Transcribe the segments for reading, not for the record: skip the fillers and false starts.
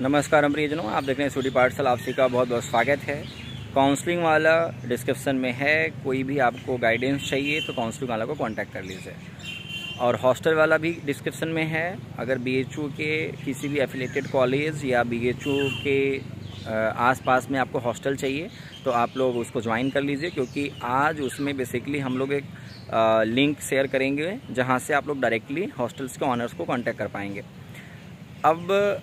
नमस्कार प्रियजनों, आप देख रहे हैं सूडी पाठशाला। आपसी का बहुत बहुत स्वागत है। काउंसलिंग वाला डिस्क्रिप्शन में है, कोई भी आपको गाइडेंस चाहिए तो काउंसलिंग वाला को कांटेक्ट कर लीजिए। और हॉस्टल वाला भी डिस्क्रिप्शन में है। अगर बीएचयू के किसी भी एफिलेटेड कॉलेज या बीएचयू के आसपास में आपको हॉस्टल चाहिए तो आप लोग उसको ज्वाइन कर लीजिए, क्योंकि आज उसमें बेसिकली हम लोग एक लिंक शेयर करेंगे जहाँ से आप लोग डायरेक्टली हॉस्टल्स के ऑनर्स को कॉन्टैक्ट कर पाएंगे। अब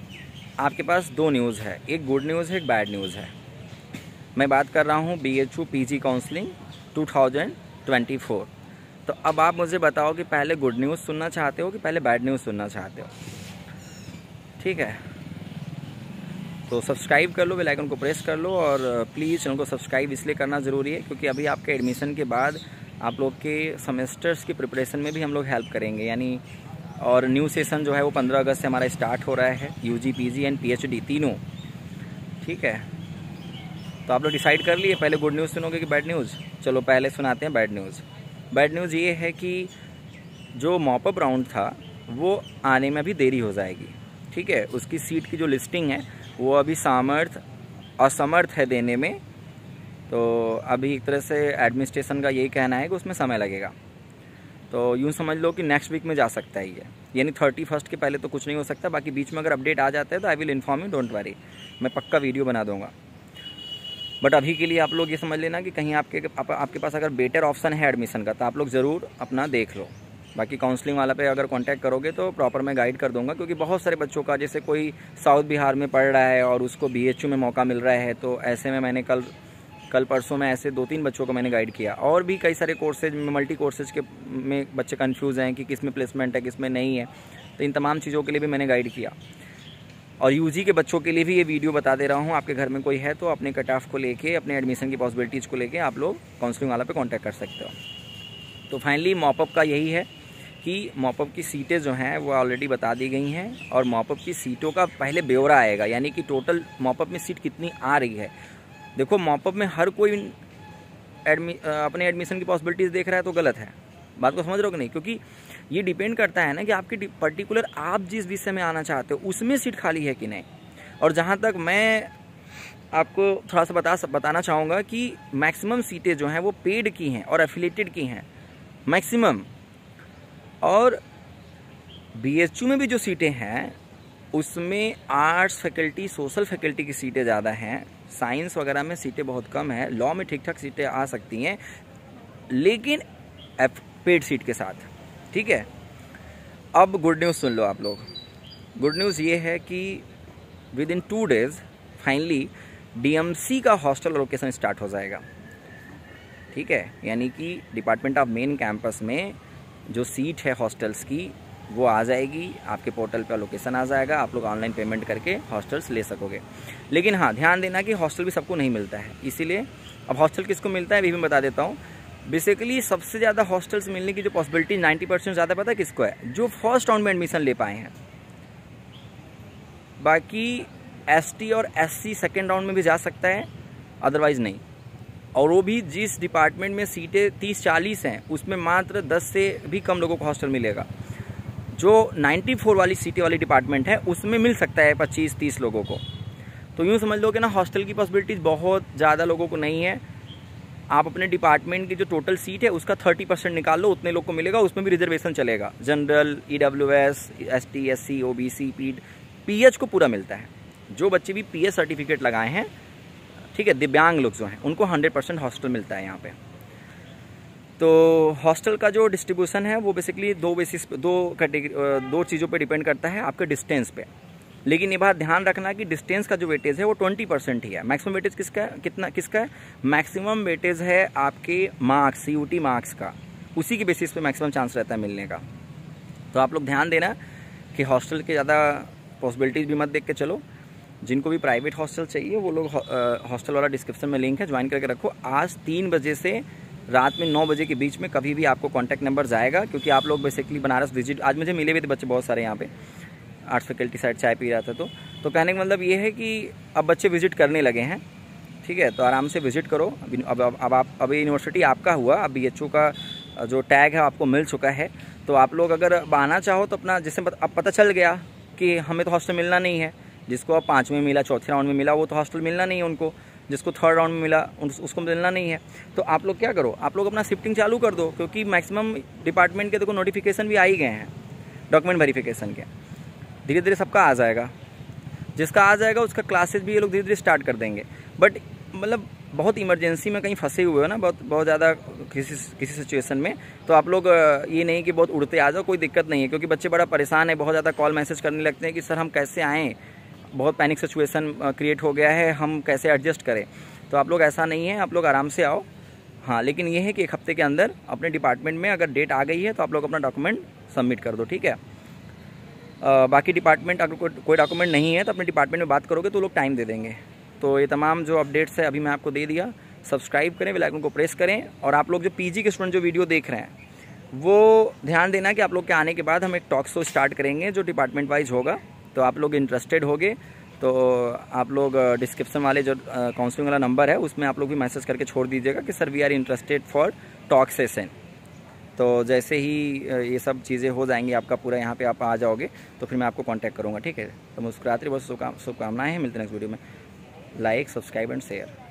आपके पास दो न्यूज़ है, एक गुड न्यूज़ है, एक बैड न्यूज़ है। मैं बात कर रहा हूँ बीएचयू पीजी काउंसलिंग 2024। तो अब आप मुझे बताओ कि पहले गुड न्यूज़ सुनना चाहते हो कि पहले बैड न्यूज़ सुनना चाहते हो। ठीक है, तो सब्सक्राइब कर लो, बेल आइकन को प्रेस कर लो। और प्लीज़ चैनल को सब्सक्राइब इसलिए करना ज़रूरी है क्योंकि अभी आपके एडमिशन के बाद आप लोग के सेमेस्टर्स की प्रिपरेशन में भी हम लोग हेल्प करेंगे। यानी और न्यू सेशन जो है वो 15 अगस्त से हमारा स्टार्ट हो रहा है, यूजी, पीजी एंड पीएचडी तीनों। ठीक है, तो आप लोग डिसाइड कर लिए पहले गुड न्यूज़ सुनोगे कि बैड न्यूज़। चलो पहले सुनाते हैं बैड न्यूज़। बैड न्यूज़ ये है कि जो मॉपअप राउंड था वो आने में अभी देरी हो जाएगी। ठीक है, उसकी सीट की जो लिस्टिंग है वो अभी असमर्थ है देने में। तो अभी एक तरह से एडमिनिस्ट्रेशन का यही कहना है कि उसमें समय लगेगा। तो यूँ समझ लो कि नेक्स्ट वीक में जा सकता है ये, यानी 31 के पहले तो कुछ नहीं हो सकता। बाकी बीच में अगर अपडेट आ जाता है तो I will inform you, don't worry, मैं पक्का वीडियो बना दूंगा। बट अभी के लिए आप लोग ये समझ लेना कि कहीं आपके पास अगर बेटर ऑप्शन है एडमिशन का तो आप लोग ज़रूर अपना देख लो। बाकी काउंसलिंग वाला पे अगर कांटेक्ट करोगे तो प्रॉपर मैं गाइड कर दूंगा, क्योंकि बहुत सारे बच्चों का, जैसे कोई साउथ बिहार में पढ़ रहा है और उसको बीएचयू में मौका मिल रहा है, तो ऐसे में मैंने कल परसों में ऐसे 2-3 बच्चों को मैंने गाइड किया। और भी कई सारे कोर्सेज में, मल्टी कोर्सेज के में बच्चे कंफ्यूज हैं कि किस में प्लेसमेंट है, किस में नहीं है। तो इन तमाम चीज़ों के लिए भी मैंने गाइड किया। और यूजी के बच्चों के लिए भी ये वीडियो बता दे रहा हूँ। आपके घर में कोई है तो अपने कट ऑफ को लेके, अपने एडमिशन की पॉसिबिलिटीज़ को लेके आप लोग काउंसलिंग वाला पे कॉन्टैक्ट कर सकते हो। तो फाइनली मॉपअप का यही है कि मॉपअप की सीटें जो हैं वो ऑलरेडी बता दी गई हैं, और मॉपअप की सीटों का पहले ब्यौरा आएगा, यानी कि टोटल मॉपअप में सीट कितनी आ रही है। देखो, मॉपअप में हर कोई अपने एडमिशन की पॉसिबिलिटीज़ देख रहा है तो गलत है। बात को समझ रहे हो कि नहीं? क्योंकि ये डिपेंड करता है ना कि आपकी पर्टिकुलर आप जिस विषय में आना चाहते हो उसमें सीट खाली है कि नहीं। और जहाँ तक मैं आपको थोड़ा सा बताना चाहूँगा कि मैक्सिमम सीटें जो हैं वो पेड की हैं और एफिलेटेड की हैं मैक्सिमम। और बीएचयू में भी जो सीटें हैं उसमें आर्ट्स फैकल्टी, सोशल फैकल्टी की सीटें ज़्यादा हैं। साइंस वगैरह में सीटें बहुत कम है। लॉ में ठीक ठाक सीटें आ सकती हैं, लेकिन पेड सीट के साथ। ठीक है, अब गुड न्यूज़ सुन लो आप लोग। गुड न्यूज़ ये है कि with in 2 days finally DMC का हॉस्टल लोकेशन स्टार्ट हो जाएगा। ठीक है, यानी कि डिपार्टमेंट ऑफ मेन कैंपस में जो सीट है हॉस्टल्स की वो आ जाएगी, आपके पोर्टल पर लोकेशन आ जाएगा, आप लोग ऑनलाइन पेमेंट करके हॉस्टल्स ले सकोगे। लेकिन हाँ, ध्यान देना कि हॉस्टल भी सबको नहीं मिलता है, इसीलिए अब हॉस्टल किसको मिलता है भी बता देता हूँ। बेसिकली सबसे ज़्यादा हॉस्टल्स मिलने की जो पॉसिबिलिटी 90% ज़्यादा पता है किसको है? जो फर्स्ट राउंड में एडमिशन ले पाए हैं। बाकी एसटी और एससी सेकेंड राउंड में भी जा सकता है, अदरवाइज़ नहीं। और वो भी जिस डिपार्टमेंट में सीटें 30-40 हैं उसमें मात्र 10 से भी कम लोगों को हॉस्टल मिलेगा। जो 94 वाली सीटें वाली डिपार्टमेंट है उसमें मिल सकता है 25-30 लोगों को। तो यूँ समझ लो कि ना, हॉस्टल की पॉसिबिलिटीज़ बहुत ज़्यादा लोगों को नहीं है। आप अपने डिपार्टमेंट की जो टोटल सीट है उसका 30% निकाल लो, उतने लोग को मिलेगा। उसमें भी रिजर्वेशन चलेगा। General, EWS, ST, SC, OBC, pH को पूरा मिलता है। जो बच्चे भी पीएच सर्टिफिकेट लगाए हैं, ठीक है, दिव्यांग लोग जो हैं, उनको 100% हॉस्टल मिलता है यहाँ पे। तो हॉस्टल का जो डिस्ट्रीब्यूशन है वो बेसिकली दो चीज़ों पे डिपेंड करता है, आपके डिस्टेंस पे। लेकिन ये बात ध्यान रखना कि डिस्टेंस का जो वेटेज है वो 20% ही है। मैक्सिमम वेटेज किसका है? मैक्सिमम वेटेज है आपके मार्क्स, सीयूटी मार्क्स का, उसी के बेसिस पे मैक्सिमम चांस रहता है मिलने का। तो आप लोग ध्यान देना कि हॉस्टल के ज़्यादा पॉसिबिलिटीज़ भी मत देख के चलो। जिनको भी प्राइवेट हॉस्टल चाहिए वो लोग हॉस्टल वाला डिस्क्रिप्शन में लिंक है, ज्वाइन करके रखो। आज 3 बजे से रात में 9 बजे के बीच में कभी भी आपको कॉन्टैक्ट नंबर जाएगा, क्योंकि आप लोग बेसिकली बनारस विजिट, आज मुझे मिले हुए थे बच्चे बहुत सारे यहाँ पे। आर्ट्स फैकल्टी साइड चाय पी रहा था, तो कहने का मतलब ये है कि अब बच्चे विजिट करने लगे हैं। ठीक है, तो आराम से विजिट करो। अब यूनिवर्सिटी आपका हुआ, अब बीएचयू का जो टैग है आपको मिल चुका है। तो आप लोग अगर आना चाहो तो अपना, जैसे अब पता चल गया कि हमें तो हॉस्टल मिलना नहीं है, जिसको अब 5वें में मिला, चौथे राउंड में मिला, वो तो हॉस्टल मिलना नहीं है उनको। जिसको थर्ड राउंड में मिला उसको मिलना नहीं है। तो आप लोग क्या करो, आप लोग अपना शिफ्टिंग चालू कर दो, क्योंकि मैक्सिमम डिपार्टमेंट के देखो नोटिफिकेशन भी आ ही गए हैं डॉक्यूमेंट वेरिफिकेशन के। धीरे धीरे सबका आ जाएगा, जिसका आ जाएगा उसका क्लासेस भी ये लोग धीरे धीरे स्टार्ट कर देंगे। बट मतलब बहुत इमरजेंसी में कहीं फंसे हुए हो ना, बहुत ज़्यादा किसी सिचुएशन में, तो आप लोग ये नहीं कि बहुत उड़ते आ जाओ, कोई दिक्कत नहीं है। क्योंकि बच्चे बड़ा परेशान है, बहुत ज़्यादा कॉल मैसेज करने लगते हैं कि सर हम कैसे आएँ, बहुत पैनिक सिचुएशन क्रिएट हो गया है, हम कैसे एडजस्ट करें। तो आप लोग ऐसा नहीं है, आप लोग आराम से आओ। हाँ, लेकिन ये है कि 1 हफ्ते के अंदर अपने डिपार्टमेंट में अगर डेट आ गई है तो आप लोग अपना डॉक्यूमेंट सबमिट कर दो, ठीक है। बाकी डिपार्टमेंट अगर कोई डॉक्यूमेंट नहीं है तो अपने डिपार्टमेंट में बात करोगे तो लोग टाइम दे देंगे। तो ये तमाम जो अपडेट्स है अभी मैं आपको दे दिया। सब्सक्राइब करें, बेल आइकन को प्रेस करें। और आप लोग जो पीजी के स्टूडेंट जो वीडियो देख रहे हैं वो ध्यान देना कि आप लोग के आने के बाद हम एक टॉक शो स्टार्ट करेंगे जो डिपार्टमेंट वाइज होगा। तो आप लोग इंटरेस्टेड होगे तो आप लोग डिस्क्रिप्शन वाले जो काउंसलिंग वाला नंबर है उसमें आप लोग भी मैसेज करके छोड़ दीजिएगा कि sir we are interested for talk session. तो जैसे ही ये सब चीज़ें हो जाएंगी, आपका पूरा यहाँ पे आप आ जाओगे तो फिर मैं आपको कांटेक्ट करूँगा, ठीक है। तो मुस्कुराते बहुत शुभकामनाएं हैं। मिलते हैं नेक्स्ट वीडियो में। Like, subscribe and share.